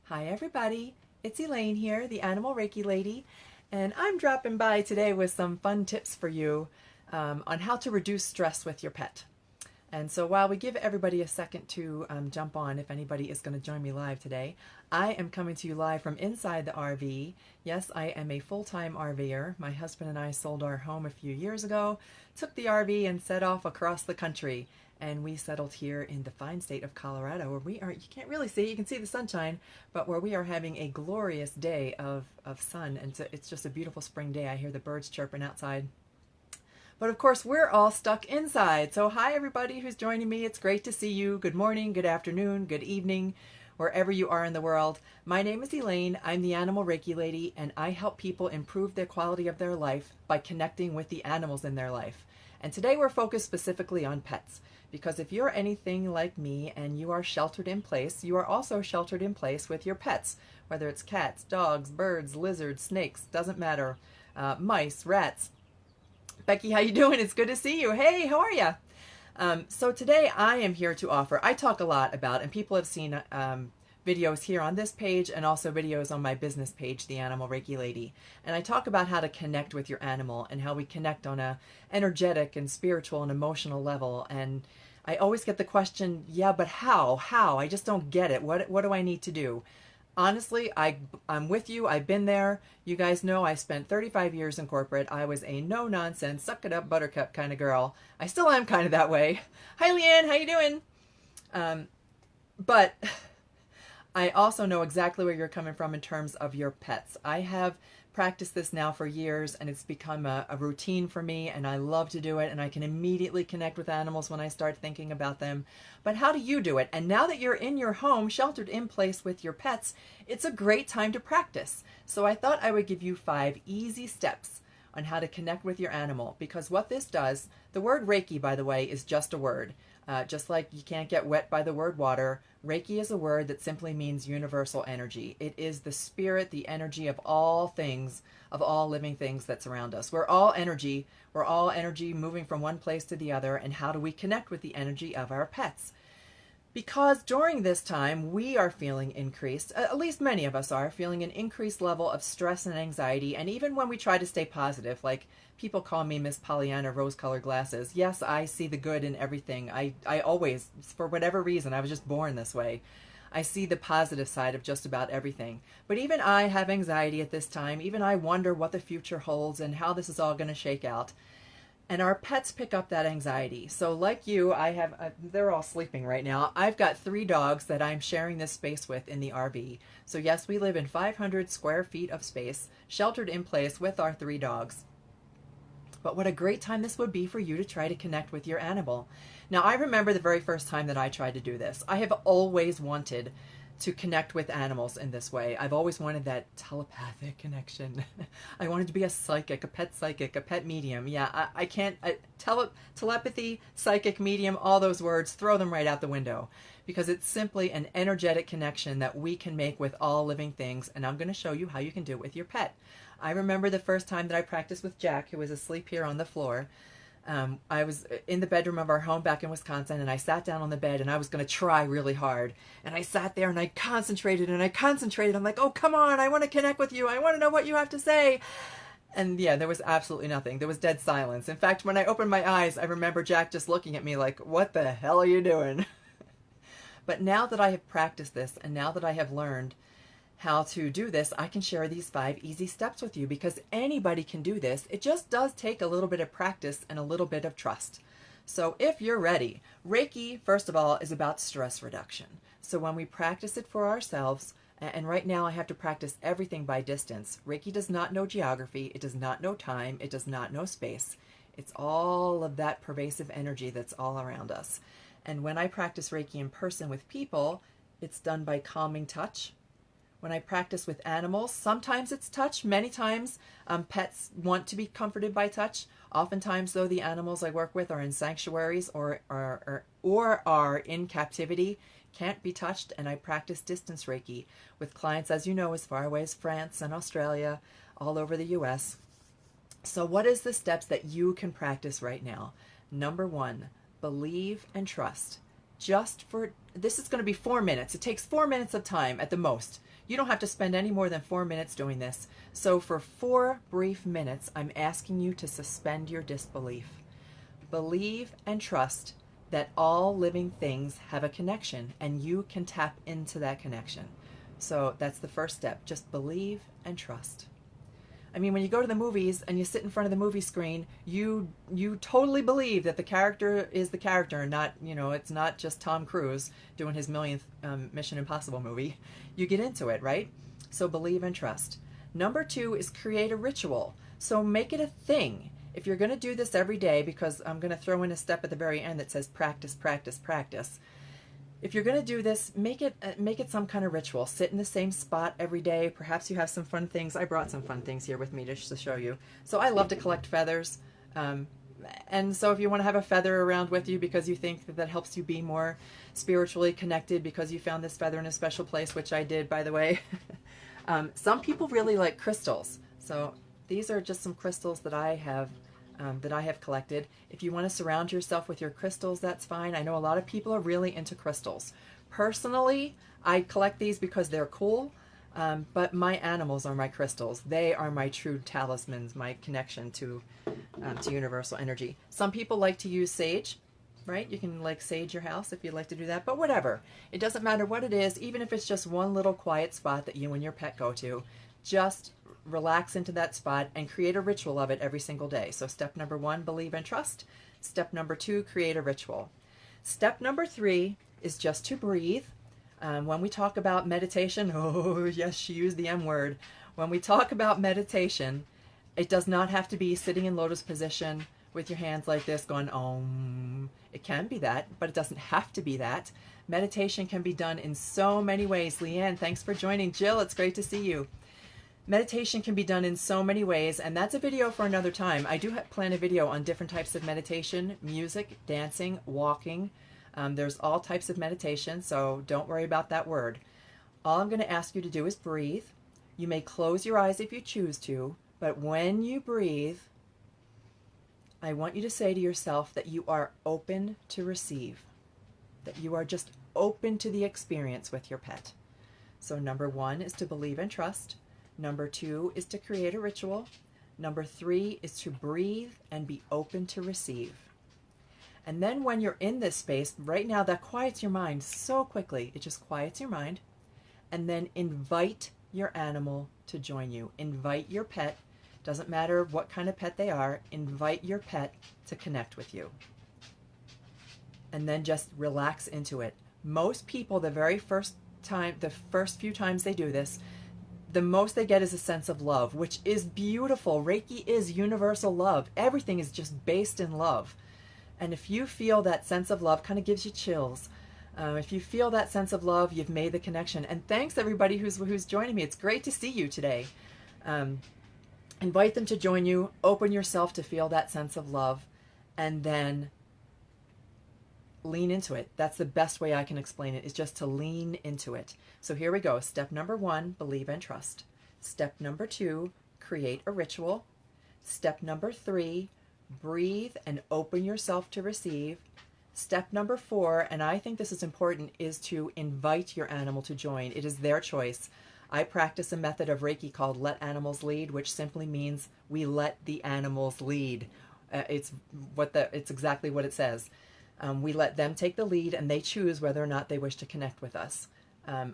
Hi everybody, it's Elaine here, the Animal Reiki Lady, and I'm dropping by today with some fun tips for you on how to reduce stress with your pet. And so while we give everybody a second to jump on, if anybody is going to join me live today, I am coming to you live from inside the RV. Yes, I am a full-time RVer. My husband and I sold our home a few years ago, took the RV and set off across the country. And we settled here in the fine state of Colorado, where we are, you can't really see, you can see the sunshine, but where we are having a glorious day of sun. And so it's just a beautiful spring day. I hear the birds chirping outside. But of course, we're all stuck inside. So hi everybody who's joining me. It's great to see you. Good morning, good afternoon, good evening, wherever you are in the world. My name is Elaine. I'm the Animal Reiki Lady, and I help people improve the quality of their life by connecting with the animals in their life. And today we're focused specifically on pets, because if you're anything like me and you are sheltered in place, you are also sheltered in place with your pets, whether it's cats, dogs, birds, lizards, snakes, doesn't matter, mice, rats. Becky, how you doing? It's good to see you. Hey, how are you? So today I am here to offer, I talk a lot about, and people have seen videos here on this page and also videos on my business page, The Animal Reiki Lady. And I talk about how to connect with your animal and how we connect on a energetic and spiritual and emotional level. And I always get the question, yeah, but how? How? I just don't get it. What do I need to do? Honestly, I'm with you. I've been there. You guys know I spent 35 years in corporate. I was a no-nonsense, suck-it-up buttercup kind of girl. I still am kind of that way. Hi, Leanne. How you doing? But I also know exactly where you're coming from in terms of your pets. I have practiced this now for years, and it's become a routine for me, and I love to do it, and I can immediately connect with animals when I start thinking about them. But how do you do it? And now that you're in your home, sheltered in place with your pets, it's a great time to practice. So I thought I would give you 5 easy steps on how to connect with your animal, because what this does, the word Reiki, by the way, is just a word. Just like you can't get wet by the word water, Reiki is a word that simply means universal energy. It is the spirit, the energy of all things, of all living things that's around us. We're all energy. We're all energy moving from one place to the other. And how do we connect with the energy of our pets? Because during this time, we are feeling increased, at least many of us are, feeling an increased level of stress and anxiety. And even when we try to stay positive, like people call me Miss Pollyanna rose-colored glasses. Yes, I see the good in everything. I always, for whatever reason, I was just born this way. I see the positive side of just about everything. But even I have anxiety at this time. Even I wonder what the future holds and how this is all going to shake out. And our pets pick up that anxiety. So like you, I have, they're all sleeping right now. I've got 3 dogs that I'm sharing this space with in the RV. So yes, we live in 500 square feet of space, sheltered in place with our 3 dogs. But what a great time this would be for you to try to connect with your animal. Now, I remember the very first time that I tried to do this. I have always wanted to connect with animals in this way. I've always wanted that telepathic connection. I wanted to be a psychic, a pet medium. Yeah, I can't, telepathy, psychic, medium, all those words, throw them right out the window, because it's simply an energetic connection that we can make with all living things, and I'm going to show you how you can do it with your pet. I remember the first time that I practiced with Jack, who was asleep here on the floor. I was in the bedroom of our home back in Wisconsin, and I sat down on the bed, and I was going to try really hard. And I sat there, and I concentrated, and I concentrated. I'm like, oh, come on, I want to connect with you. I want to know what you have to say. And yeah, there was absolutely nothing. There was dead silence. In fact, when I opened my eyes, I remember Jack just looking at me like, what the hell are you doing? But now that I have practiced this, and now that I have learned how to do this, I can share these 5 easy steps with you, because anybody can do this. It just does take a little bit of practice and a little bit of trust. So if you're ready, Reiki, first of all, is about stress reduction. So when we practice it for ourselves, and right now I have to practice everything by distance. Reiki does not know geography. It does not know time. It does not know space. It's all of that pervasive energy that's all around us. And when I practice Reiki in person with people, it's done by calming touch. When I practice with animals, sometimes it's touch. Many times pets want to be comforted by touch. Oftentimes, though, the animals I work with are in sanctuaries or are in captivity, can't be touched, and I practice distance Reiki with clients, as you know, as far away as France and Australia, all over the US. So what is the steps that you can practice right now? Number 1, believe and trust. this is going to be 4 minutes. It takes 4 minutes of time at the most. You don't have to spend any more than 4 minutes doing this. So for 4 brief minutes, I'm asking you to suspend your disbelief. Believe and trust that all living things have a connection and you can tap into that connection. So that's the first step. Just believe and trust. I mean, when you go to the movies and you sit in front of the movie screen, you totally believe that the character is the character, and not, it's not just Tom Cruise doing his millionth Mission Impossible movie. You get into it, right? So believe and trust. Number 2 is create a ritual. So make it a thing. If you're going to do this every day, because I'm going to throw in a step at the very end that says practice, practice, practice. If you're going to do this, make it some kind of ritual. Sit in the same spot every day. Perhaps you have some fun things. I brought some fun things here with me to show you. So I love to collect feathers. And so if you want to have a feather around with you because you think that helps you be more spiritually connected because you found this feather in a special place, which I did, by the way. Some people really like crystals. So these are just some crystals that I have collected. If you want to surround yourself with your crystals, that's fine. I know a lot of people are really into crystals. Personally, I collect these because they're cool, but my animals are my crystals. They are my true talismans, my connection to universal energy. Some people like to use sage, right? You can sage your house if you'd like to do that, but whatever. It doesn't matter what it is, even if it's just one little quiet spot that you and your pet go to. Just relax into that spot and create a ritual of it every single day. So step number 1, believe and trust. Step number 2, create a ritual. Step number 3 is just to breathe. When we talk about meditation, oh yes, she used the M word. When we talk about meditation, it does not have to be sitting in lotus position with your hands like this going Om. It can be that, but it doesn't have to be that. Meditation can be done in so many ways. Leanne, thanks for joining. Jill, it's great to see you. Meditation can be done in so many ways, and that's a video for another time. I do plan a video on different types of meditation, music, dancing, walking. There's all types of meditation, so don't worry about that word. All I'm going to ask you to do is breathe. You may close your eyes if you choose to, but when you breathe, I want you to say to yourself that you are open to receive, that you are just open to the experience with your pet. So number 1 is to believe and trust. Number 2 is to create a ritual. Number 3 is to breathe and be open to receive. And then when you're in this space, right now that quiets your mind so quickly. It just quiets your mind. And then invite your animal to join you. Invite your pet. Doesn't matter what kind of pet they are. Invite your pet to connect with you. And then just relax into it. Most people, the first few times they do this, the most they get is a sense of love, which is beautiful. Reiki is universal love. Everything is just based in love. And if you feel that sense of love, kind of gives you chills. If you feel that sense of love, you've made the connection. And thanks everybody who's joining me. It's great to see you today. Invite them to join you. Open yourself to feel that sense of love. And then lean into it. That's the best way I can explain it, is just to lean into it. So here we go. Step number 1, believe and trust. Step number 2, create a ritual. Step number 3, breathe and open yourself to receive. Step number 4, and I think this is important, is to invite your animal to join. It is their choice. I practice a method of Reiki called Let Animals Lead, which simply means we let the animals lead. It's exactly what it says. We let them take the lead and they choose whether or not they wish to connect with us.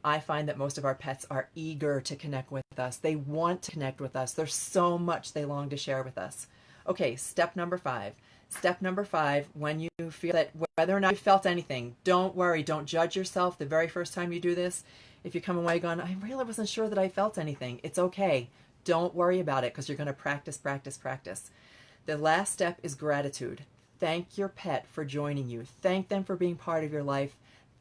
I find that most of our pets are eager to connect with us. They want to connect with us. There's so much they long to share with us. Okay, step number 5. Step number 5, when you feel that whether or not you felt anything, don't worry, don't judge yourself the very first time you do this. If you come away going, I really wasn't sure that I felt anything, it's okay. Don't worry about it because you're going to practice, practice, practice. The last step is gratitude. Thank your pet for joining you. Thank them for being part of your life.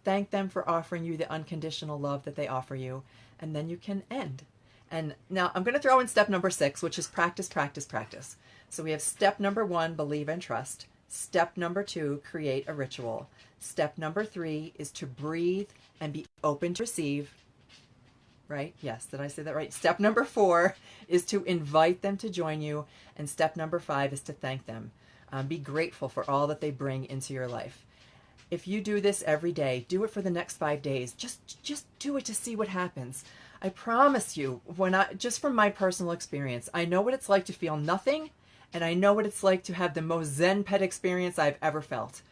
Thank them for offering you the unconditional love that they offer you. And then you can end. And now I'm going to throw in step number 6, which is practice, practice, practice. So we have step number 1, believe and trust. Step number 2, create a ritual. Step number 3 is to breathe and be open to receive. Right? Yes, did I say that right? Step number 4 is to invite them to join you. And step number 5 is to thank them. Be grateful for all that they bring into your life. If you do this every day, do it for the next 5 days. Just do it to see what happens. I promise you, just from my personal experience, I know what it's like to feel nothing, and I know what it's like to have the most Zen pet experience I've ever felt.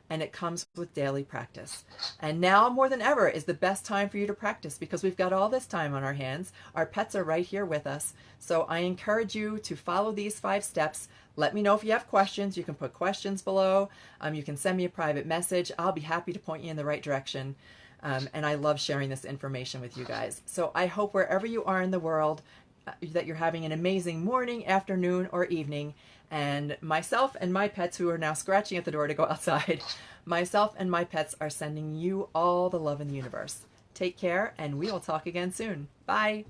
And it comes with daily practice. And now more than ever is the best time for you to practice, because we've got all this time on our hands. Our pets are right here with us. So I encourage you to follow these 5 steps. Let me know if you have questions. You can put questions below. You can send me a private message. I'll be happy to point you in the right direction. And I love sharing this information with you guys. So I hope wherever you are in the world, that you're having an amazing morning, afternoon, or evening. And myself and my pets, who are now scratching at the door to go outside, myself and my pets are sending you all the love in the universe. Take care, and we will talk again soon. Bye.